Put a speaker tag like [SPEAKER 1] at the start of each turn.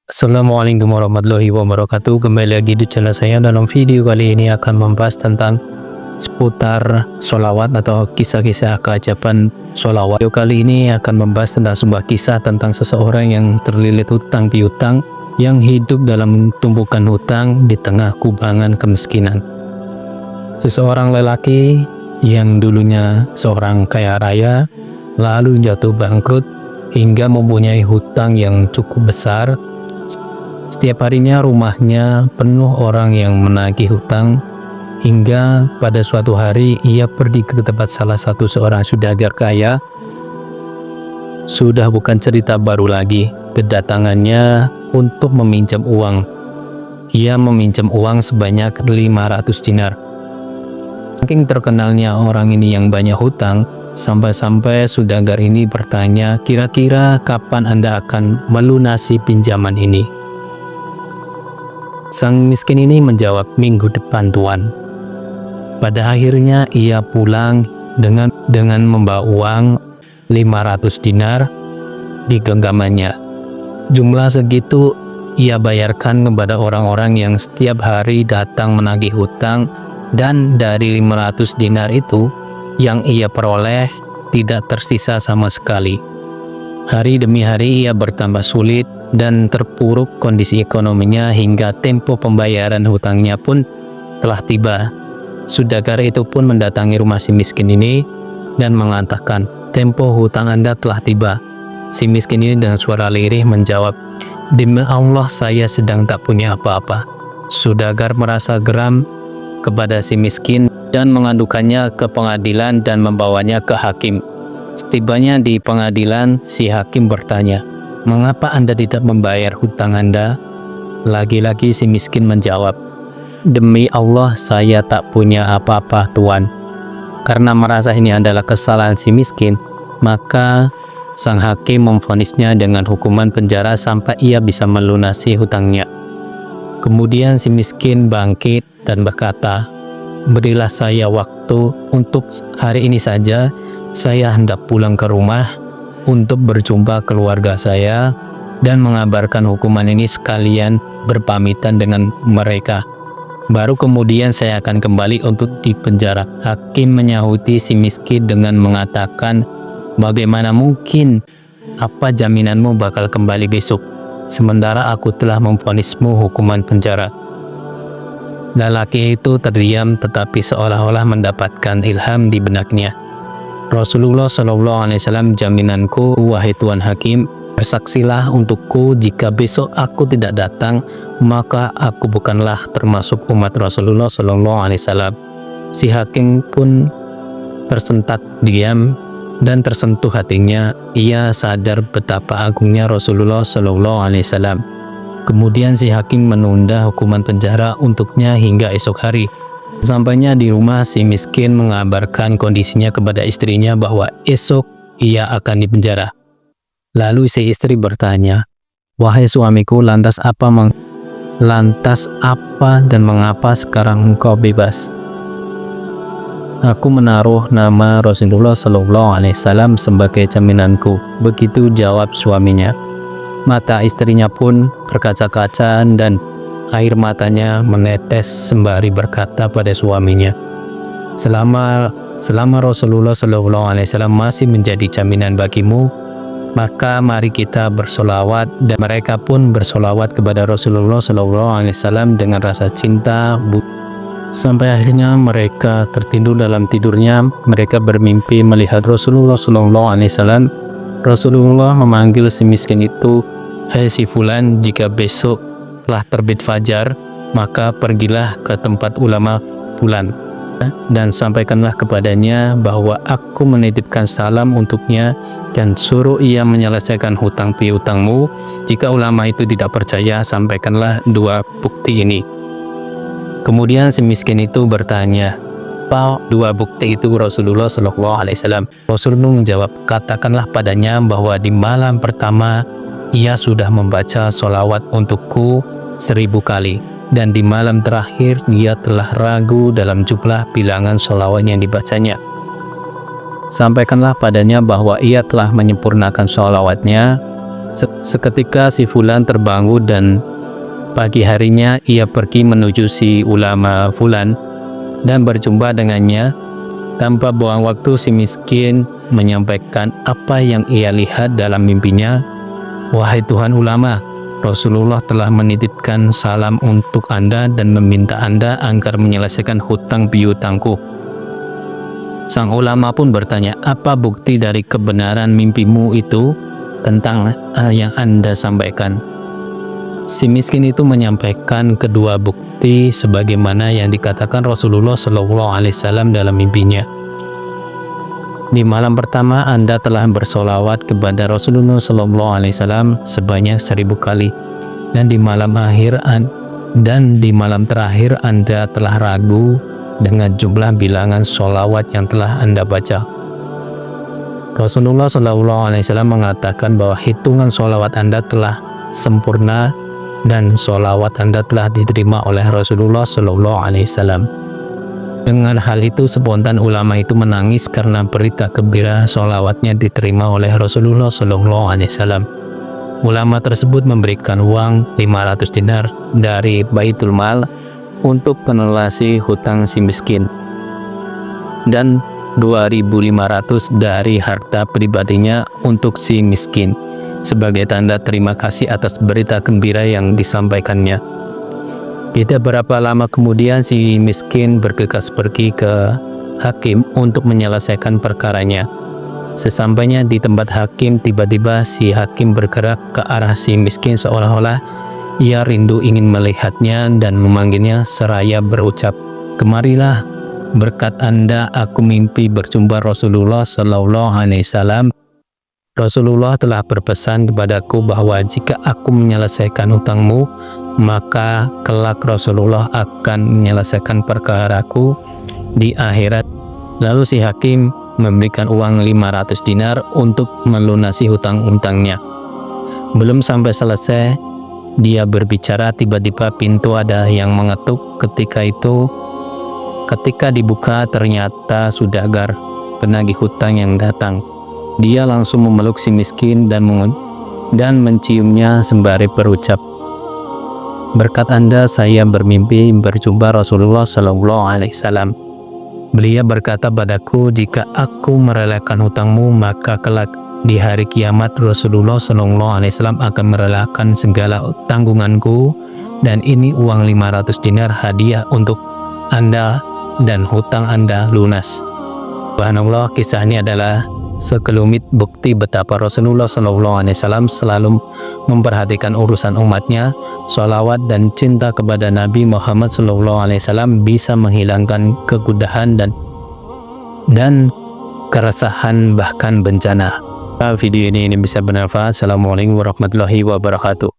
[SPEAKER 1] Assalamualaikum warahmatullahi wabarakatuh. Kembali lagi di channel saya. Dalam video kali ini akan membahas tentang seputar sholawat atau kisah-kisah keajaiban sholawat. Video kali ini akan membahas tentang sebuah kisah tentang seseorang yang terlilit hutang piutang, yang hidup dalam tumpukan hutang di tengah kubangan kemiskinan. Seseorang lelaki yang dulunya seorang kaya raya lalu jatuh bangkrut hingga mempunyai hutang yang cukup besar. Setiap harinya rumahnya penuh orang yang menagih hutang, hingga pada suatu hari ia pergi ke tempat salah satu seorang saudagar kaya. Sudah bukan cerita baru lagi kedatangannya untuk meminjam uang. Ia meminjam uang sebanyak 500 dinar. Saking terkenalnya orang ini yang banyak hutang, sampai-sampai saudagar ini bertanya, "Kira-kira kapan Anda akan melunasi pinjaman ini?" Sang miskin ini menjawab, "Minggu depan, Tuan." Pada akhirnya ia pulang dengan membawa uang 500 dinar di genggamannya. Jumlah segitu ia bayarkan kepada orang-orang yang setiap hari datang menagih hutang, dan dari 500 dinar itu yang ia peroleh tidak tersisa sama sekali. Hari demi hari ia bertambah sulit dan terpuruk kondisi ekonominya, hingga tempo pembayaran hutangnya pun telah tiba. Saudagar itu pun mendatangi rumah si miskin ini dan mengatakan, "Tempo hutang Anda telah tiba." Si miskin ini dengan suara lirih menjawab, "Demi Allah, saya sedang tak punya apa-apa." Saudagar merasa geram kepada si miskin dan mengadukannya ke pengadilan dan membawanya ke hakim. Setibanya di pengadilan, si hakim bertanya, "Mengapa Anda tidak membayar hutang Anda?" Lagi-lagi si miskin menjawab, "Demi Allah, saya tak punya apa-apa, Tuan." Karena merasa ini adalah kesalahan si miskin, maka sang hakim memvonisnya dengan hukuman penjara sampai ia bisa melunasi hutangnya. Kemudian si miskin bangkit dan berkata, "Berilah saya waktu untuk hari ini saja. Saya hendak pulang ke rumah untuk berjumpa keluarga saya dan mengabarkan hukuman ini sekalian berpamitan dengan mereka. Baru kemudian saya akan kembali untuk dipenjara." Hakim menyahuti si miskin dengan mengatakan, "Bagaimana mungkin? Apa jaminanmu bakal kembali besok, sementara aku telah memvonismu hukuman penjara?" Lelaki itu terdiam, tetapi seolah-olah mendapatkan ilham di benaknya. "Rasulullah SAW, jaminanku, wahai Tuan Hakim, bersaksilah untukku jika besok aku tidak datang, maka aku bukanlah termasuk umat Rasulullah SAW." Si hakim pun tersentak diam dan tersentuh hatinya. Ia sadar betapa agungnya Rasulullah SAW. Kemudian si hakim menunda hukuman penjara untuknya hingga esok hari. Sampainya di rumah, si miskin mengabarkan kondisinya kepada istrinya bahwa esok ia akan dipenjara. Lalu si istri bertanya, "Wahai suamiku, lantas apa dan mengapa sekarang engkau bebas?" "Aku menaruh nama Rasulullah SAW sebagai jaminanku," begitu jawab suaminya. Mata istrinya pun berkaca-kaca dan air matanya menetes sembari berkata pada suaminya, Selama Rasulullah SAW masih menjadi jaminan bagimu, maka mari kita bersolawat." Dan mereka pun bersolawat kepada Rasulullah SAW dengan rasa cinta. Sampai akhirnya mereka tertidur dalam tidurnya. Mereka bermimpi melihat Rasulullah SAW. Rasulullah memanggil si miskin itu, "Hai si fulan, jika besok telah terbit fajar, maka pergilah ke tempat ulama fulan dan sampaikanlah kepadanya bahwa aku menitipkan salam untuknya, dan suruh ia menyelesaikan hutang piutangmu. Jika ulama itu tidak percaya, sampaikanlah 2 bukti ini." Kemudian si miskin itu bertanya, "Apa 2 bukti itu Rasulullah SAW?" Rasulullah menjawab, "Katakanlah padanya bahwa di malam pertama ia sudah membaca sholawat untukku 1000 kali, dan di malam terakhir dia telah ragu dalam jumlah bilangan sholawat yang dibacanya. Sampaikanlah padanya bahwa ia telah menyempurnakan sholawatnya Seketika si fulan terbangun dan pagi harinya ia pergi menuju si ulama fulan dan berjumpa dengannya. Tanpa buang waktu, si miskin menyampaikan apa yang ia lihat dalam mimpinya. "Wahai Tuhan ulama, Rasulullah telah menitipkan salam untuk Anda dan meminta Anda agar menyelesaikan hutang piutangku." Sang ulama pun bertanya, "Apa bukti dari kebenaran mimpimu itu tentang yang Anda sampaikan?" Si miskin itu menyampaikan kedua bukti sebagaimana yang dikatakan Rasulullah SAW dalam mimpinya. "Di malam pertama Anda telah bersolawat kepada Rasulullah SAW sebanyak 1000 kali, dan di malam terakhir Anda telah ragu dengan jumlah bilangan solawat yang telah Anda baca." Rasulullah SAW mengatakan bahwa hitungan solawat Anda telah sempurna dan solawat Anda telah diterima oleh Rasulullah SAW. Dengan hal itu, spontan ulama itu menangis karena berita gembira solawatnya diterima oleh Rasulullah SAW. Ulama tersebut memberikan uang 500 dinar dari Baitul Mal untuk melunasi hutang si miskin, dan 2.500 dari harta pribadinya untuk si miskin sebagai tanda terima kasih atas berita gembira yang disampaikannya. Tidak berapa lama kemudian si miskin bergegas pergi ke hakim untuk menyelesaikan perkaranya. Sesampainya di tempat hakim, tiba-tiba si hakim bergerak ke arah si miskin seolah-olah ia rindu ingin melihatnya dan memanggilnya seraya berucap, "Kemarilah, berkat Anda aku mimpi berjumpa Rasulullah SAW. Rasulullah telah berpesan kepadaku bahwa jika aku menyelesaikan hutangmu, maka kelak Rasulullah akan menyelesaikan perkaraku di akhirat." Lalu si hakim memberikan uang 500 dinar untuk melunasi hutang-hutangnya. Belum sampai selesai dia berbicara, tiba-tiba pintu ada yang mengetuk. Ketika dibuka, ternyata saudagar penagih hutang yang datang. Dia langsung memeluk si miskin dan menciumnya sembari berucap, "Berkat Anda saya bermimpi berjumpa Rasulullah SAW. Beliau berkata padaku, jika aku merelakan hutangmu, maka kelak di hari kiamat Rasulullah SAW akan merelakan segala tanggunganku, dan ini uang 500 dinar hadiah untuk Anda dan hutang Anda lunas." Subhanallah, kisah ini adalah sekelumit bukti betapa Rasulullah SAW selalu memperhatikan urusan umatnya. Sholawat dan cinta kepada Nabi Muhammad SAW bisa menghilangkan kegundahan dan keresahan bahkan bencana. Video ini bisa bermanfaat. Assalamualaikum warahmatullahi wabarakatuh.